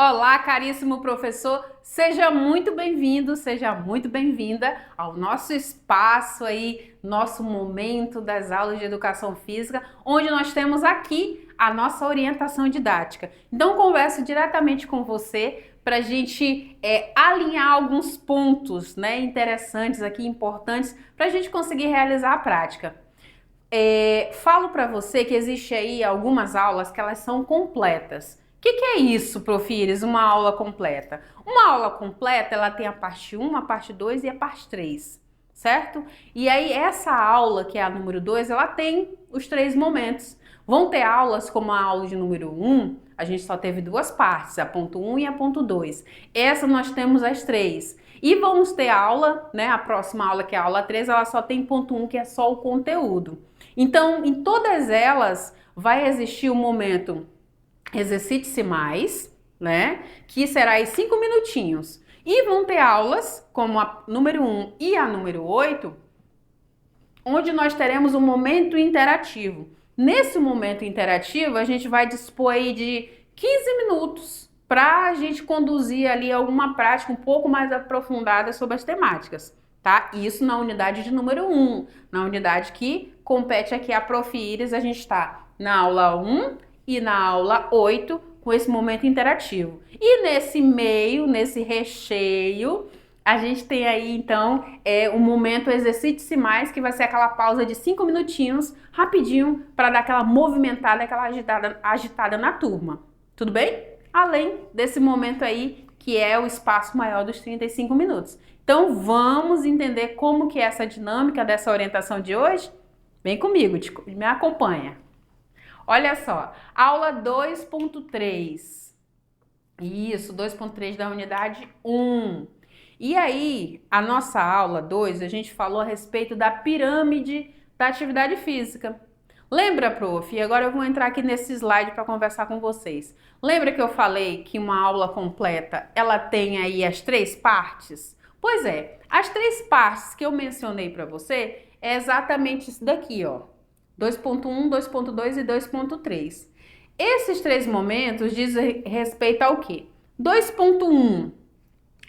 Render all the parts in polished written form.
Olá, caríssimo professor, seja muito bem-vindo, seja muito bem-vinda ao nosso espaço aí, nosso momento das aulas de educação física, onde nós temos aqui a nossa orientação didática. Então, converso diretamente com você para a gente alinhar alguns pontos, né, interessantes aqui, importantes, para a gente conseguir realizar a prática. Falo para você que existe aí algumas aulas que elas são completas. O que é isso, Profires, uma aula completa? Uma aula completa, ela tem a parte 1, a parte 2 e a parte 3, certo? E aí essa aula, que é a número 2, ela tem os 3 momentos. Vão ter aulas como a aula de número 1, a gente só teve 2 partes, a ponto 1 e a ponto 2. Essa nós temos as 3. E vamos ter aula, né, a próxima aula, que é a aula 3, ela só tem ponto 1, que é só o conteúdo. Então, em todas elas, vai existir o momento exercite-se mais, né? Que será em 5 minutinhos. E vão ter aulas, como a número 1 e a número 8, onde nós teremos um momento interativo. Nesse momento interativo, a gente vai dispor aí de 15 minutos para a gente conduzir ali alguma prática um pouco mais aprofundada sobre as temáticas, tá? Isso na unidade de número 1, na unidade que compete aqui a Prof. Iris, a gente está na aula 1 e na aula 8 com esse momento interativo. E nesse meio, nesse recheio, a gente tem aí então o momento exercite-se mais, que vai ser aquela pausa de 5 minutinhos, rapidinho, para dar aquela movimentada, aquela agitada na turma. Tudo bem? Além desse momento aí, que é o espaço maior dos 35 minutos. Então vamos entender como que é essa dinâmica dessa orientação de hoje? Vem comigo, me acompanha. Olha só, aula 2.3. Isso, 2.3 da unidade 1. E aí, a nossa aula 2, a gente falou a respeito da pirâmide da atividade física. Lembra, prof? E agora eu vou entrar aqui nesse slide para conversar com vocês. Lembra que eu falei que uma aula completa, ela tem aí as 3 partes? Pois é, as 3 partes que eu mencionei para você é exatamente isso daqui, ó. 2.1, 2.2 e 2.3. Esses 3 momentos dizem respeito ao quê? 2.1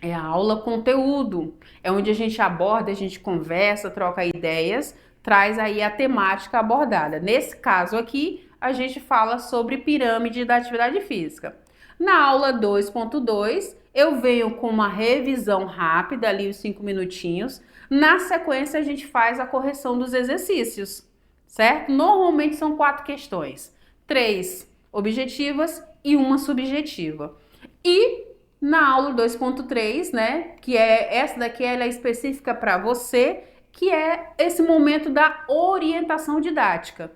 é a aula conteúdo, é onde a gente aborda, a gente conversa, troca ideias, traz aí a temática abordada. Nesse caso aqui, a gente fala sobre pirâmide da atividade física. Na aula 2.2, eu venho com uma revisão rápida, ali os 5 minutinhos. Na sequência, a gente faz a correção dos exercícios, certo? Normalmente são 4 questões, 3 objetivas e 1 subjetiva. E na aula 2.3, né, que é essa daqui, ela é específica para você, que é esse momento da orientação didática.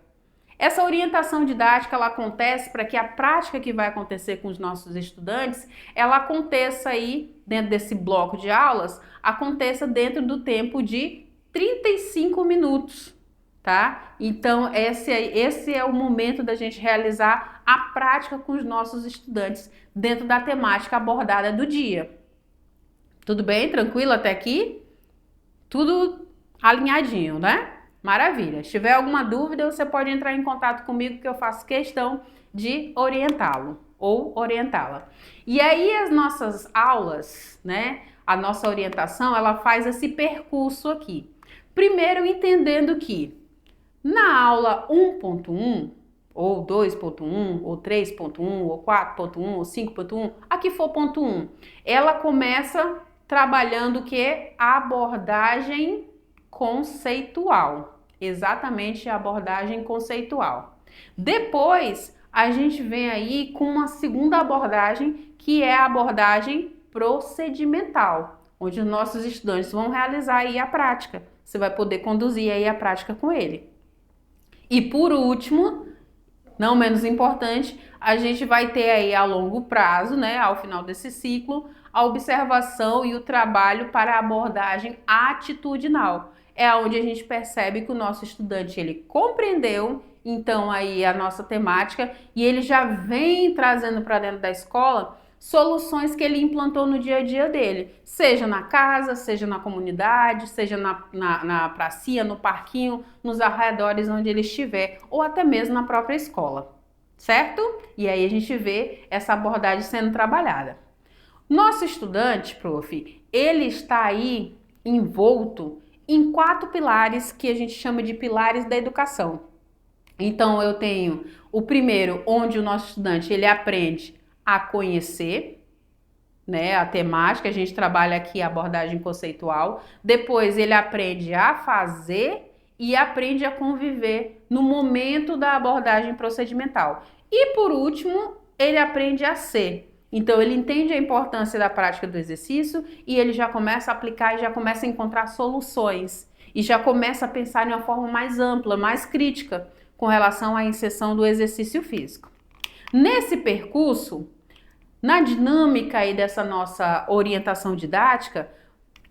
Essa orientação didática, ela acontece para que a prática que vai acontecer com os nossos estudantes, ela aconteça aí, dentro desse bloco de aulas, aconteça dentro do tempo de 35 minutos. Tá? Então, esse é o momento da gente realizar a prática com os nossos estudantes dentro da temática abordada do dia. Tudo bem? Tranquilo até aqui? Tudo alinhadinho, né? Maravilha. Se tiver alguma dúvida, você pode entrar em contato comigo que eu faço questão de orientá-lo ou orientá-la. E aí as nossas aulas, né? A nossa orientação, ela faz esse percurso aqui. Primeiro, entendendo que na aula 1.1, ou 2.1, ou 3.1, ou 4.1, ou 5.1, aqui for ponto 1, ela começa trabalhando o que? A abordagem conceitual. Exatamente a abordagem conceitual. Depois, a gente vem aí com uma segunda abordagem, que é a abordagem procedimental, onde os nossos estudantes vão realizar aí a prática. Você vai poder conduzir aí a prática com ele. E por último, não menos importante, a gente vai ter aí a longo prazo, né, ao final desse ciclo, a observação e o trabalho para a abordagem atitudinal. É onde a gente percebe que o nosso estudante, ele compreendeu, então, aí a nossa temática e ele já vem trazendo para dentro da escola soluções que ele implantou no dia a dia dele, seja na casa, seja na comunidade, seja na pracinha, no parquinho, nos arredores onde ele estiver, ou até mesmo na própria escola, certo? E aí a gente vê essa abordagem sendo trabalhada. Nosso estudante, prof, ele está aí envolto em 4 pilares que a gente chama de pilares da educação. Então eu tenho o primeiro, onde o nosso estudante ele aprende a conhecer, né, a temática, a gente trabalha aqui a abordagem conceitual. Depois ele aprende a fazer e aprende a conviver no momento da abordagem procedimental. E por último, ele aprende a ser. Então ele entende a importância da prática do exercício e ele já começa a aplicar e já começa a encontrar soluções e já começa a pensar de uma forma mais ampla, mais crítica com relação à inserção do exercício físico. Nesse percurso, na dinâmica aí dessa nossa orientação didática,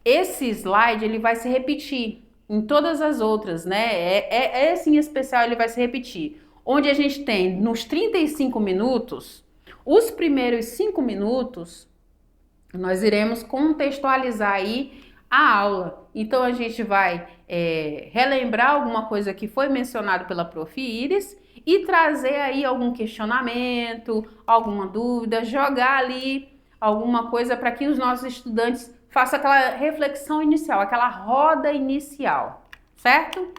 esse slide ele vai se repetir em todas as outras, né? Esse em especial ele vai se repetir. Onde a gente tem nos 35 minutos, os primeiros 5 minutos, nós iremos contextualizar aí a aula. Então a gente vai relembrar alguma coisa que foi mencionado pela Prof. Iris e trazer aí algum questionamento, alguma dúvida, jogar ali alguma coisa para que os nossos estudantes façam aquela reflexão inicial, aquela roda inicial, certo?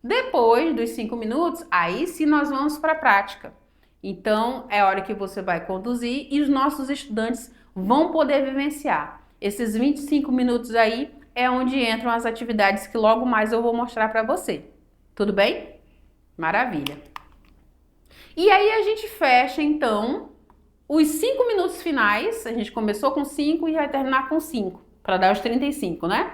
Depois dos 5 minutos, aí sim nós vamos para a prática. Então é hora que você vai conduzir e os nossos estudantes vão poder vivenciar. Esses 25 minutos aí é onde entram as atividades que logo mais eu vou mostrar para você. Tudo bem? Maravilha! E aí a gente fecha então os 5 minutos finais, a gente começou com 5 e vai terminar com 5, para dar os 35, né?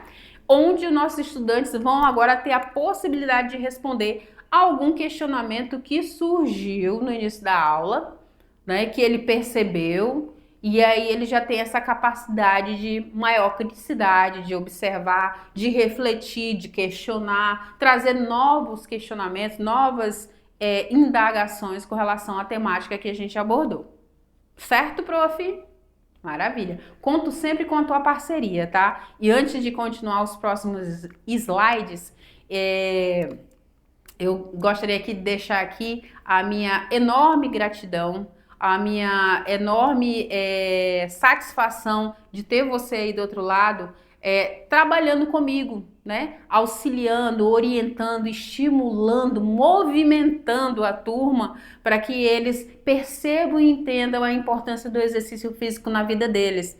Onde os nossos estudantes vão agora ter a possibilidade de responder a algum questionamento que surgiu no início da aula, né? Que ele percebeu, e aí ele já tem essa capacidade de maior criticidade, de observar, de refletir, de questionar, trazer novos questionamentos, novas indagações com relação à temática que a gente abordou. Certo, prof? Maravilha. Conto sempre com a tua parceria, tá? E antes de continuar os próximos slides, eu gostaria aqui de deixar aqui a minha enorme gratidão, a minha enorme satisfação de ter você aí do outro lado, trabalhando comigo, né? Auxiliando, orientando, estimulando, movimentando a turma para que eles percebam e entendam a importância do exercício físico na vida deles.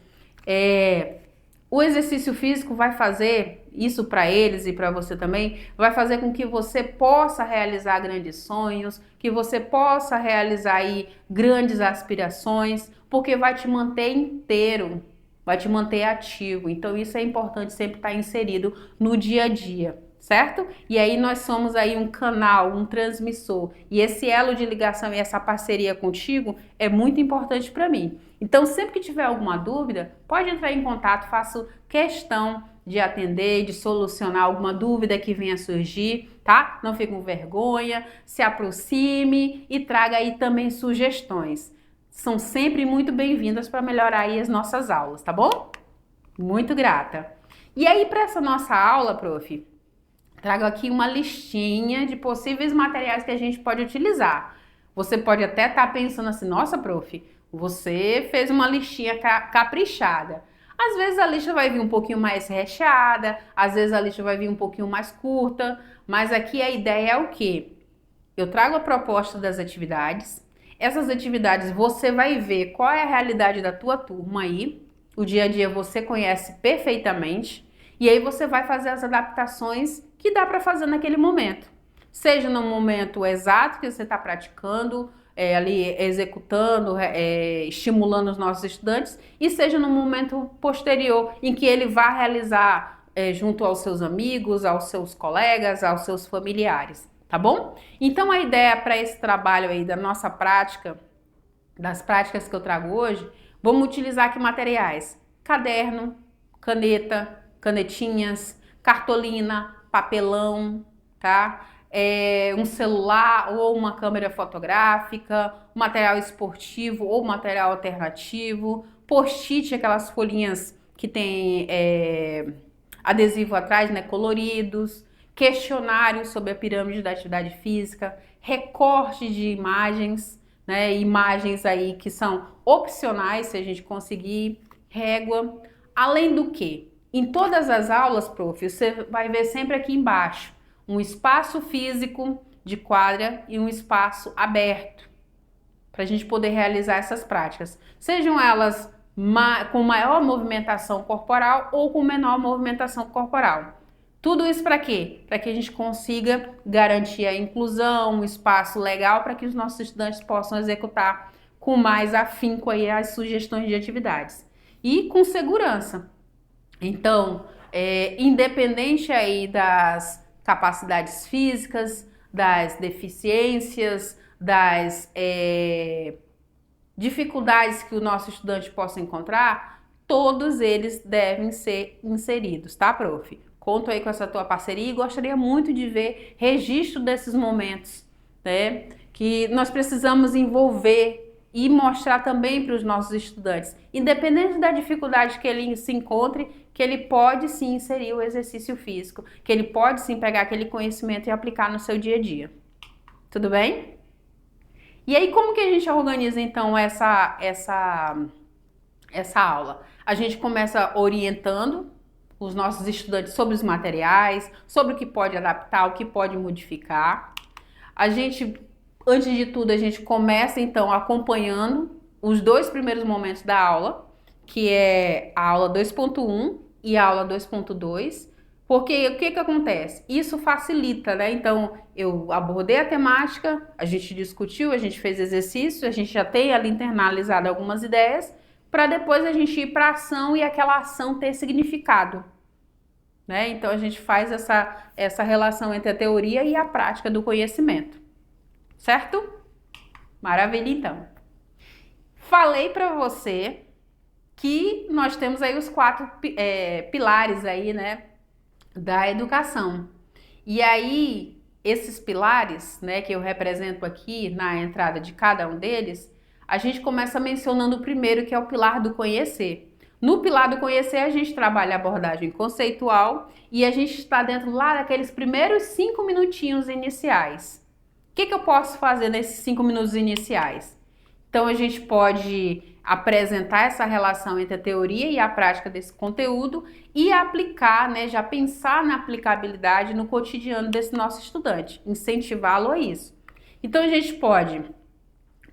O exercício físico vai fazer isso para eles e para você também, vai fazer com que você possa realizar grandes sonhos, que você possa realizar aí grandes aspirações, porque vai te manter inteiro, vai te manter ativo. Então isso é importante sempre estar inserido no dia a dia, certo? E aí nós somos aí um canal, um transmissor, e esse elo de ligação e essa parceria contigo é muito importante para mim. Então sempre que tiver alguma dúvida, pode entrar em contato, faço questão de atender, de solucionar alguma dúvida que venha surgir, tá? Não fique com vergonha, se aproxime e traga aí também sugestões. São sempre muito bem-vindas para melhorar aí as nossas aulas, tá bom? Muito grata. E aí, para essa nossa aula, prof, trago aqui uma listinha de possíveis materiais que a gente pode utilizar. Você pode até estar pensando assim, nossa, prof, você fez uma listinha caprichada. Às vezes a lista vai vir um pouquinho mais recheada, às vezes a lista vai vir um pouquinho mais curta, mas aqui a ideia é o quê? Eu trago a proposta das atividades. Essas atividades você vai ver qual é a realidade da tua turma aí. O dia a dia você conhece perfeitamente. E aí você vai fazer as adaptações que dá para fazer naquele momento. Seja no momento exato que você está praticando, ali executando, estimulando os nossos estudantes, e seja no momento posterior em que ele vai realizar junto aos seus amigos, aos seus colegas, aos seus familiares. Tá bom? Então a ideia para esse trabalho aí da nossa prática, das práticas que eu trago hoje, vamos utilizar aqui materiais: caderno, caneta, canetinhas, cartolina, papelão, tá? Um celular ou uma câmera fotográfica, material esportivo ou material alternativo, post-it, aquelas folhinhas que tem adesivo atrás, né, coloridos, questionário sobre a pirâmide da atividade física, recorte de imagens, né? Imagens aí que são opcionais, se a gente conseguir, régua. Além do que, em todas as aulas, prof, você vai ver sempre aqui embaixo um espaço físico de quadra e um espaço aberto para a gente poder realizar essas práticas. Sejam elas com maior movimentação corporal ou com menor movimentação corporal. Tudo isso para quê? Para que a gente consiga garantir a inclusão, um espaço legal para que os nossos estudantes possam executar com mais afinco aí as sugestões de atividades. E com segurança. Então, independente aí das capacidades físicas, das deficiências, das dificuldades que o nosso estudante possa encontrar, todos eles devem ser inseridos, tá, prof? Conto aí com essa tua parceria e gostaria muito de ver registro desses momentos, né? Que nós precisamos envolver e mostrar também para os nossos estudantes, independente da dificuldade que ele se encontre, que ele pode sim inserir o exercício físico, que ele pode sim pegar aquele conhecimento e aplicar no seu dia a dia. Tudo bem? E aí, como que a gente organiza então essa aula? A gente começa orientando os nossos estudantes sobre os materiais, sobre o que pode adaptar, o que pode modificar. Antes de tudo, a gente começa então acompanhando os 2 primeiros momentos da aula, que é a aula 2.1 e a aula 2.2, porque o que acontece? Isso facilita, né? Então, eu abordei a temática, a gente discutiu, a gente fez exercício, a gente já tem ali internalizado algumas ideias, para depois a gente ir para a ação e aquela ação ter significado, né? Então, a gente faz essa relação entre a teoria e a prática do conhecimento. Certo? Maravilha, então. Falei para você que nós temos aí os 4 pilares aí, né, da educação. E aí, esses pilares, né, que eu represento aqui na entrada de cada um deles, a gente começa mencionando o primeiro, que é o pilar do conhecer. No pilar do conhecer, a gente trabalha a abordagem conceitual e a gente está dentro lá daqueles primeiros 5 minutinhos iniciais. O que eu posso fazer nesses 5 minutos iniciais? Então, a gente pode apresentar essa relação entre a teoria e a prática desse conteúdo e aplicar, né, já pensar na aplicabilidade no cotidiano desse nosso estudante, incentivá-lo a isso. Então, a gente pode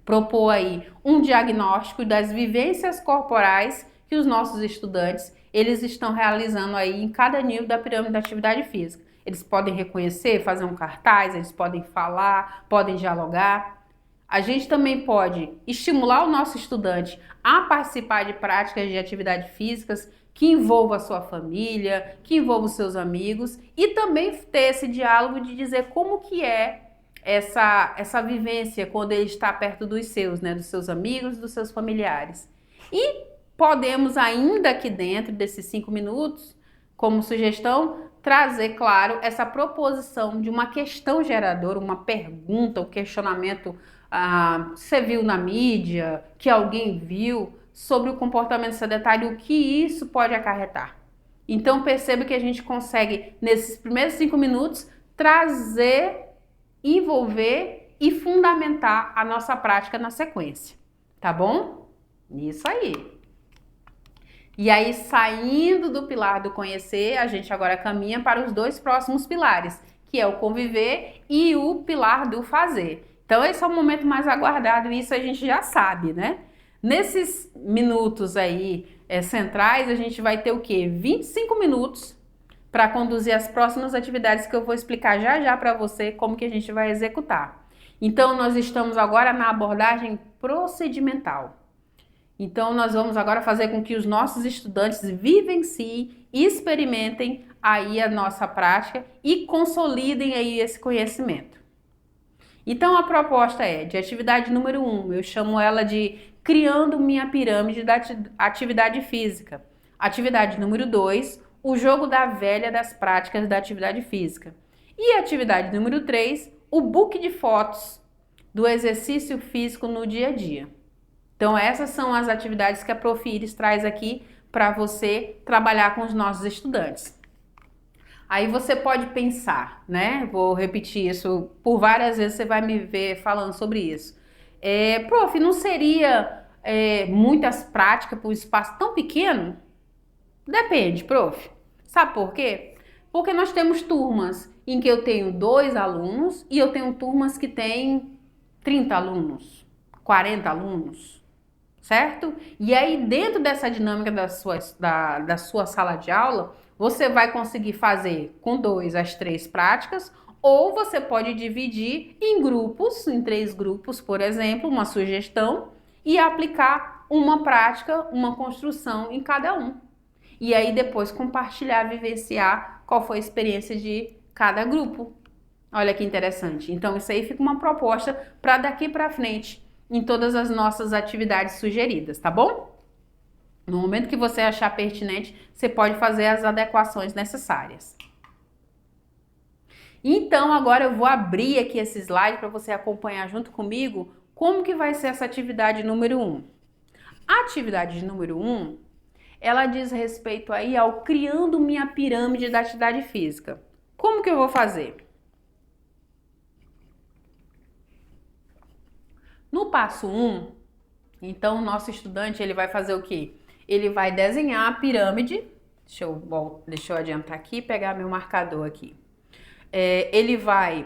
propor aí um diagnóstico das vivências corporais que os nossos estudantes eles estão realizando aí em cada nível da pirâmide da atividade física. Eles podem reconhecer, fazer um cartaz, eles podem falar, podem dialogar. A gente também pode estimular o nosso estudante a participar de práticas de atividades físicas que envolvam a sua família, que envolvam os seus amigos e também ter esse diálogo de dizer como que é essa vivência quando ele está perto dos seus, né, dos seus amigos, dos seus familiares. E podemos ainda aqui dentro desses 5 minutos, como sugestão, trazer, claro, essa proposição de uma questão geradora, uma pergunta, um questionamento, você viu na mídia, que alguém viu, sobre o comportamento sedentário, o que isso pode acarretar. Então, perceba que a gente consegue, nesses primeiros 5 minutos, trazer, envolver e fundamentar a nossa prática na sequência, tá bom? Isso aí. E aí, saindo do pilar do conhecer, a gente agora caminha para os 2 próximos pilares, que é o conviver e o pilar do fazer. Então, esse é o momento mais aguardado e isso a gente já sabe, né? Nesses minutos aí centrais, a gente vai ter o quê? 25 minutos para conduzir as próximas atividades que eu vou explicar já já para você como que a gente vai executar. Então, nós estamos agora na abordagem procedimental. Então, nós vamos agora fazer com que os nossos estudantes vivenciem e experimentem aí a nossa prática e consolidem aí esse conhecimento. Então, a proposta é de atividade número 1, eu chamo ela de criando minha pirâmide da atividade física. Atividade número 2, o jogo da velha das práticas da atividade física. E atividade número 3, o book de fotos do exercício físico no dia a dia. Então, essas são as atividades que a Prof. Iris traz aqui para você trabalhar com os nossos estudantes. Aí você pode pensar, né? Vou repetir isso por várias vezes, você vai me ver falando sobre isso. Prof, não seria muitas práticas para um espaço tão pequeno? Depende, prof. Sabe por quê? Porque nós temos turmas em que eu tenho 2 alunos e eu tenho turmas que têm 30 alunos, 40 alunos, certo? E aí, dentro dessa dinâmica da sua sala de aula, você vai conseguir fazer com 2 às 3 práticas, ou você pode dividir em grupos, em 3 grupos, por exemplo, uma sugestão, e aplicar uma prática, uma construção em cada um. E aí depois compartilhar, vivenciar qual foi a experiência de cada grupo. Olha que interessante. Então isso aí fica uma proposta para daqui para frente em todas as nossas atividades sugeridas, tá bom? No momento que você achar pertinente, você pode fazer as adequações necessárias. Então agora eu vou abrir aqui esse slide para você acompanhar junto comigo como que vai ser essa atividade número 1. A atividade número 1, ela diz respeito aí ao criando minha pirâmide da atividade física. Como que eu vou fazer? No passo 1, então o nosso estudante ele vai fazer o quê? Ele vai desenhar a pirâmide. Deixa eu adiantar aqui e pegar meu marcador aqui. Ele vai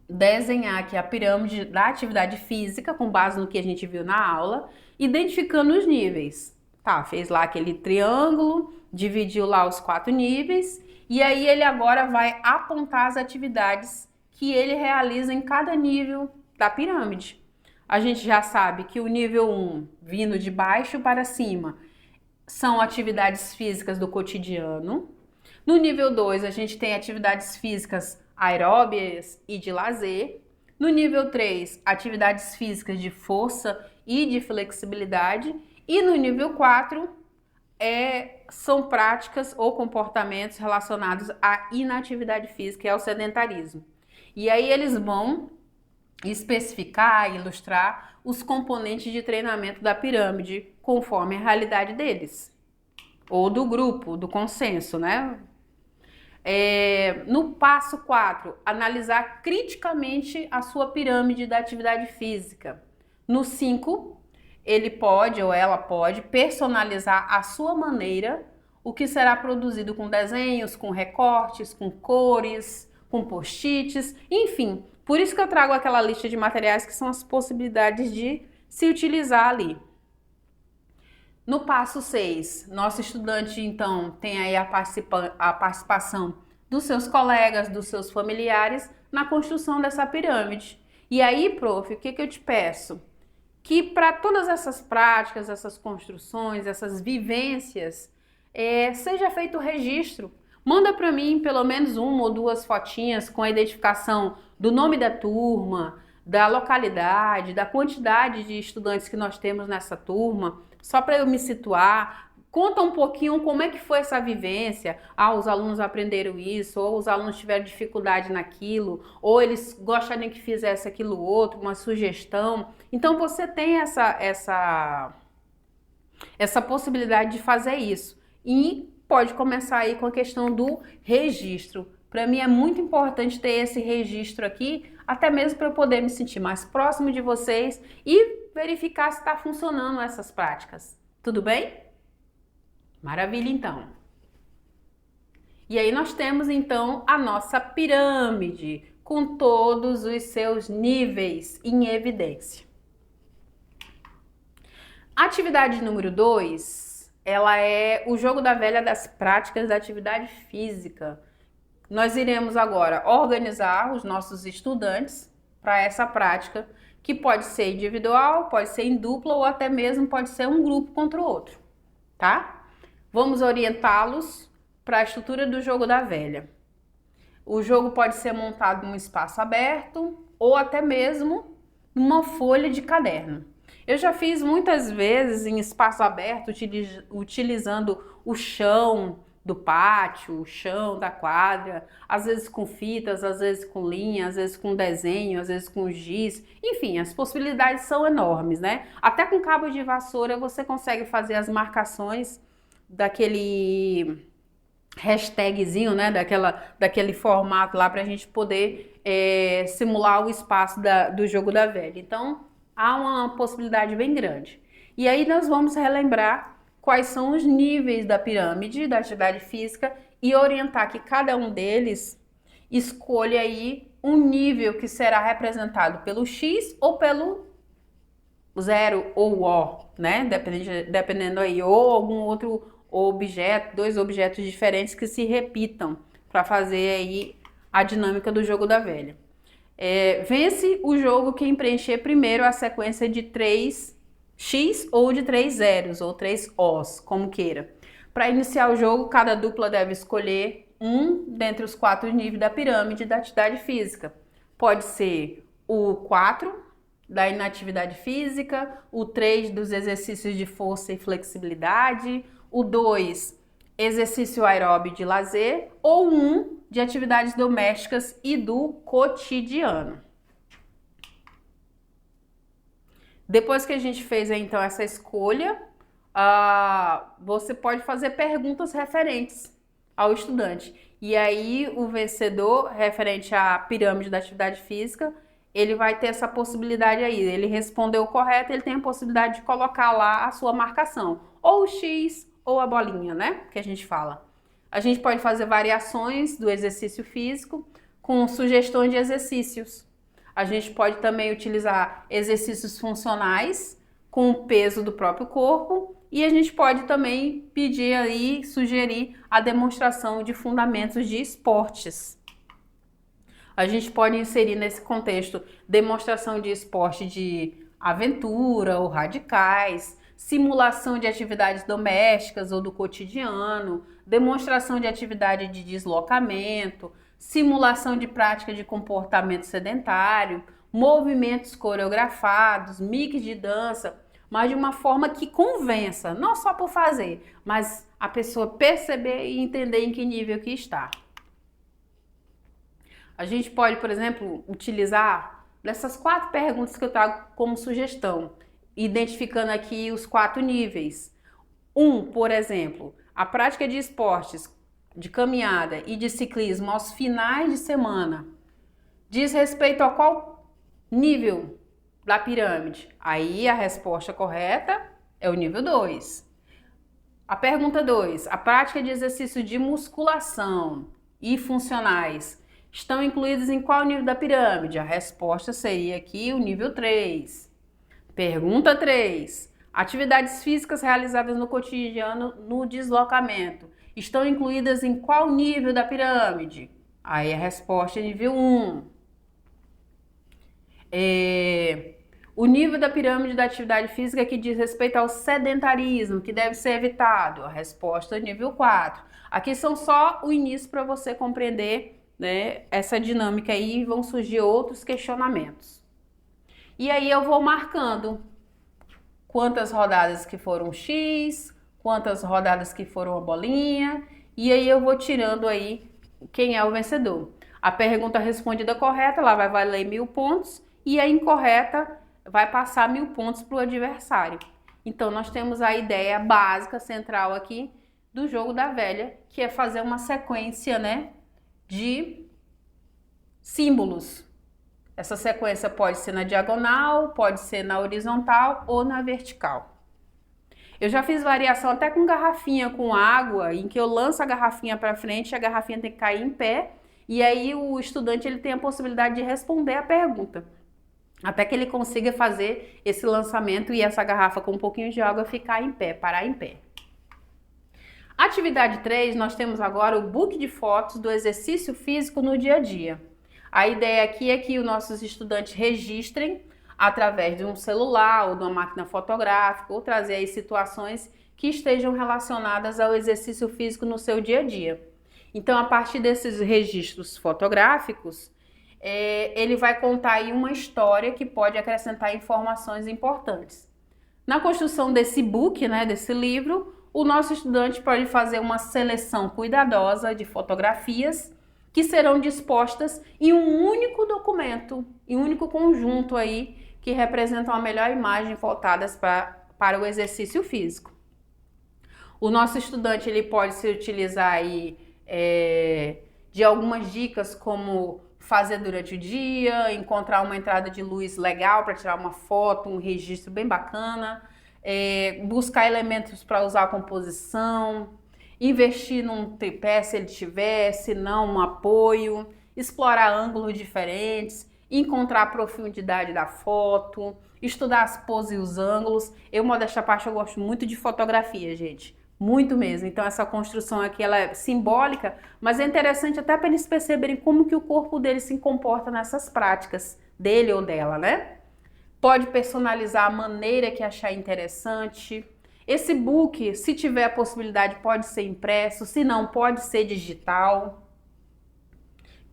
desenhar aqui a pirâmide da atividade física com base no que a gente viu na aula, identificando os níveis. Tá, fez lá aquele triângulo, dividiu lá os 4 níveis e aí ele agora vai apontar as atividades que ele realiza em cada nível da pirâmide. A gente já sabe que o nível 1, vindo de baixo para cima, são atividades físicas do cotidiano. No nível 2, a gente tem atividades físicas aeróbias e de lazer. No nível 3, atividades físicas de força e de flexibilidade. E no nível 4, são práticas ou comportamentos relacionados à inatividade física e ao sedentarismo. E aí eles vão especificar e ilustrar os componentes de treinamento da pirâmide conforme a realidade deles, ou do grupo, do consenso, né? No passo 4, analisar criticamente a sua pirâmide da atividade física. No 5, ele pode ou ela pode personalizar à sua maneira o que será produzido com desenhos, com recortes, com cores, com post-its, enfim. Por isso que eu trago aquela lista de materiais que são as possibilidades de se utilizar ali. No passo 6, nosso estudante, então, tem aí a participação dos seus colegas, dos seus familiares na construção dessa pirâmide. E aí, prof, o que eu te peço? Que para todas essas práticas, essas construções, essas vivências, seja feito o registro. Manda para mim pelo menos 1 ou 2 fotinhas com a identificação do nome da turma, da localidade, da quantidade de estudantes que nós temos nessa turma, só para eu me situar. Conta um pouquinho como é que foi essa vivência. Os alunos aprenderam isso, ou os alunos tiveram dificuldade naquilo, ou eles gostariam que fizesse aquilo outro, uma sugestão. Então você tem essa possibilidade de fazer isso. E pode começar aí com a questão do registro. Para mim é muito importante ter esse registro aqui, até mesmo para eu poder me sentir mais próximo de vocês e verificar se está funcionando essas práticas. Tudo bem? Maravilha, então. E aí nós temos, então, a nossa pirâmide, com todos os seus níveis em evidência. Atividade número 2, ela é o jogo da velha das práticas da atividade física. Nós iremos agora organizar os nossos estudantes para essa prática, que pode ser individual, pode ser em dupla ou até mesmo pode ser um grupo contra o outro, tá? Vamos orientá-los para a estrutura do jogo da velha. O jogo pode ser montado num espaço aberto ou até mesmo numa folha de caderno. Eu já fiz muitas vezes em espaço aberto, utilizando o chão do pátio, o chão da quadra, às vezes com fitas, às vezes com linha, às vezes com desenho, às vezes com giz. Enfim, as possibilidades são enormes, né? Até com cabo de vassoura você consegue fazer as marcações daquele hashtagzinho, né? Daquele formato lá para a gente poder simular o espaço do jogo da velha. Então, há uma possibilidade bem grande. E aí nós vamos relembrar quais são os níveis da pirâmide da atividade física e orientar que cada um deles escolha aí um nível que será representado pelo X ou pelo 0 ou O, né? Dependendo aí, ou algum outro objeto, dois objetos diferentes que se repitam para fazer aí a dinâmica do jogo da velha. Vence o jogo quem preencher primeiro a sequência de 3 X ou de 3 zeros ou 3 Os, como queira. Para iniciar o jogo, cada dupla deve escolher um dentre os 4 níveis da pirâmide da atividade física. Pode ser o 4 da inatividade física, o 3 dos exercícios de força e flexibilidade, o 2 exercício aeróbio de lazer ou 1 de atividades domésticas e do cotidiano. Depois que a gente fez então essa escolha, você pode fazer perguntas referentes ao estudante. E aí o vencedor, referente à pirâmide da atividade física, ele vai ter essa possibilidade aí. Ele respondeu correto, ele tem a possibilidade de colocar lá a sua marcação. Ou o X ou a bolinha, né? Que a gente fala. A gente pode fazer variações do exercício físico com sugestões de exercícios. A gente pode também utilizar exercícios funcionais com o peso do próprio corpo e a gente pode também pedir aí, sugerir a demonstração de fundamentos de esportes. A gente pode inserir nesse contexto demonstração de esporte de aventura ou radicais, simulação de atividades domésticas ou do cotidiano, demonstração de atividade de deslocamento, simulação de prática de comportamento sedentário, movimentos coreografados, mix de dança, mas de uma forma que convença, não só por fazer, mas a pessoa perceber e entender em que nível que está. A gente pode, por exemplo, utilizar dessas 4 perguntas que eu trago como sugestão, identificando aqui os 4 níveis. Por exemplo, a prática de esportes, de caminhada e de ciclismo aos finais de semana diz respeito a qual nível da pirâmide? Aí a resposta correta é o nível 2. A pergunta 2, a prática de exercício de musculação e funcionais estão incluídos em qual nível da pirâmide? A resposta seria aqui o nível 3. Pergunta 3. Atividades físicas realizadas no cotidiano no deslocamento estão incluídas em qual nível da pirâmide? Aí a resposta é nível 1. O nível da pirâmide da atividade física que diz respeito ao sedentarismo, que deve ser evitado. A resposta é nível 4. Aqui são só o início para você compreender, né, essa dinâmica aí, e vão surgir outros questionamentos. E aí eu vou marcando quantas rodadas que foram X, quantas rodadas que foram a bolinha, e aí eu vou tirando aí quem é o vencedor. A pergunta respondida correta, ela vai valer 1000 pontos, e a incorreta vai passar 1000 pontos para o adversário. Então nós temos a ideia básica, central aqui, do jogo da velha, que é fazer uma sequência, né, de símbolos. Essa sequência pode ser na diagonal, pode ser na horizontal ou na vertical. Eu já fiz variação até com garrafinha com água, em que eu lanço a garrafinha para frente, a garrafinha tem que cair em pé, e aí o estudante ele tem a possibilidade de responder a pergunta, até que ele consiga fazer esse lançamento e essa garrafa com um pouquinho de água ficar em pé, parar em pé. Atividade 3, nós temos agora o book de fotos do exercício físico no dia a dia. A ideia aqui é que os nossos estudantes registrem através de um celular ou de uma máquina fotográfica ou trazer aí situações que estejam relacionadas ao exercício físico no seu dia a dia. Então, a partir desses registros fotográficos, ele vai contar aí uma história que pode acrescentar informações importantes. Na construção desse book, né, desse livro, o nosso estudante pode fazer uma seleção cuidadosa de fotografias que serão dispostas em um único documento, em um único conjunto aí, que representam a melhor imagem voltadas para o exercício físico. O nosso estudante ele pode se utilizar aí, de algumas dicas como fazer durante o dia, encontrar uma entrada de luz legal para tirar uma foto, um registro bem bacana, buscar elementos para usar a composição, investir num tripé se ele tiver, se não um apoio, explorar ângulos diferentes, encontrar a profundidade da foto, estudar as poses e os ângulos. Eu, modéstia à parte, eu gosto muito de fotografia, gente. Muito mesmo. Então essa construção aqui ela é simbólica, mas é interessante até para eles perceberem como que o corpo dele se comporta nessas práticas, dele ou dela, né? Pode personalizar a maneira que achar interessante. Esse book, se tiver a possibilidade, pode ser impresso, se não, pode ser digital.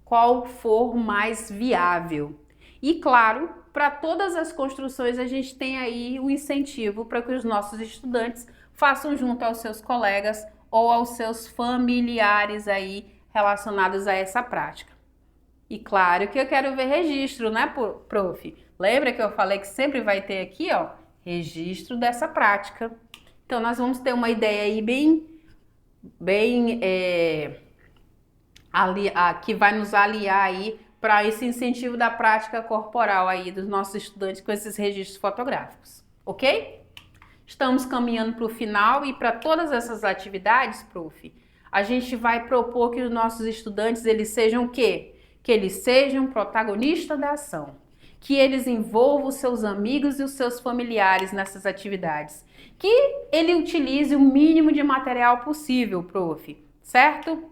Qual for mais viável. E claro, para todas as construções a gente tem aí o incentivo para que os nossos estudantes façam junto aos seus colegas ou aos seus familiares aí relacionados a essa prática. E claro que eu quero ver registro, né, prof? Lembra que eu falei que sempre vai ter aqui, ó, registro dessa prática. Então nós vamos ter uma ideia aí que vai nos aliar aí para esse incentivo da prática corporal aí dos nossos estudantes com esses registros fotográficos, ok? Estamos caminhando para o final e para todas essas atividades, prof, a gente vai propor que os nossos estudantes eles sejam o quê? Que eles sejam protagonistas da ação, que eles envolvam os seus amigos e os seus familiares nessas atividades, que ele utilize o mínimo de material possível, prof, certo?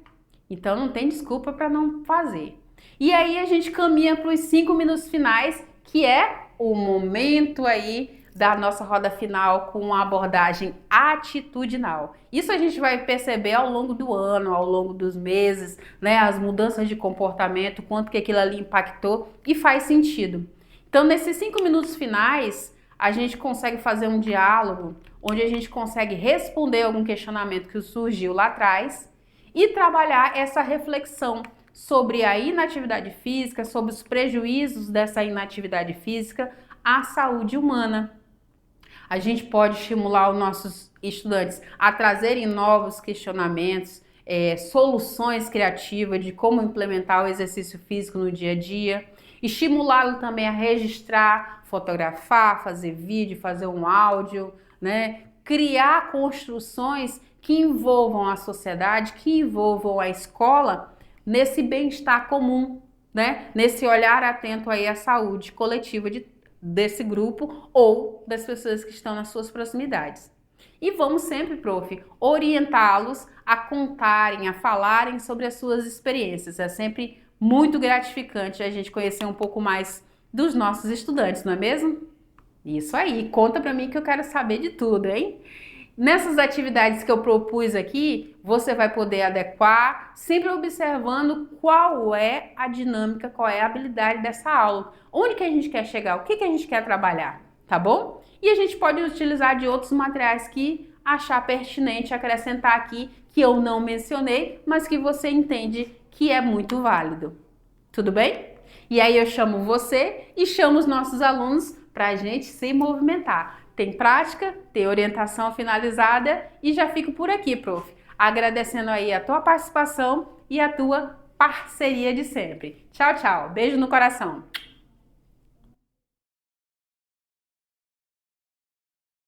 Então não tem desculpa para não fazer. E aí a gente caminha para os 5 minutos finais, que é o momento aí da nossa roda final com a abordagem atitudinal. Isso a gente vai perceber ao longo do ano, ao longo dos meses, né, as mudanças de comportamento, quanto que aquilo ali impactou e faz sentido. Então, nesses 5 minutos finais, a gente consegue fazer um diálogo onde a gente consegue responder algum questionamento que surgiu lá atrás e trabalhar essa reflexão sobre a inatividade física, sobre os prejuízos dessa inatividade física à saúde humana. A gente pode estimular os nossos estudantes a trazerem novos questionamentos, soluções criativas de como implementar o exercício físico no dia a dia, estimulá-lo também a registrar, fotografar, fazer vídeo, fazer um áudio, né? Criar construções que envolvam a sociedade, que envolvam a escola nesse bem-estar comum, né? Nesse olhar atento aí à saúde coletiva desse grupo ou das pessoas que estão nas suas proximidades. E vamos sempre, prof, orientá-los a contarem, a falarem sobre as suas experiências. É sempre muito gratificante a gente conhecer um pouco mais dos nossos estudantes, não é mesmo? Isso aí, conta pra mim que eu quero saber de tudo, hein? Nessas atividades que eu propus aqui, você vai poder adequar, sempre observando qual é a dinâmica, qual é a habilidade dessa aula. Onde que a gente quer chegar, o que que a gente quer trabalhar, tá bom? E a gente pode utilizar de outros materiais que achar pertinente acrescentar aqui, que eu não mencionei, mas que você entende que é muito válido. Tudo bem? E aí eu chamo você e chamo os nossos alunos para a gente se movimentar. Tem prática, tem orientação finalizada e já fico por aqui, prof. Agradecendo aí a tua participação e a tua parceria de sempre. Tchau, tchau. Beijo no coração.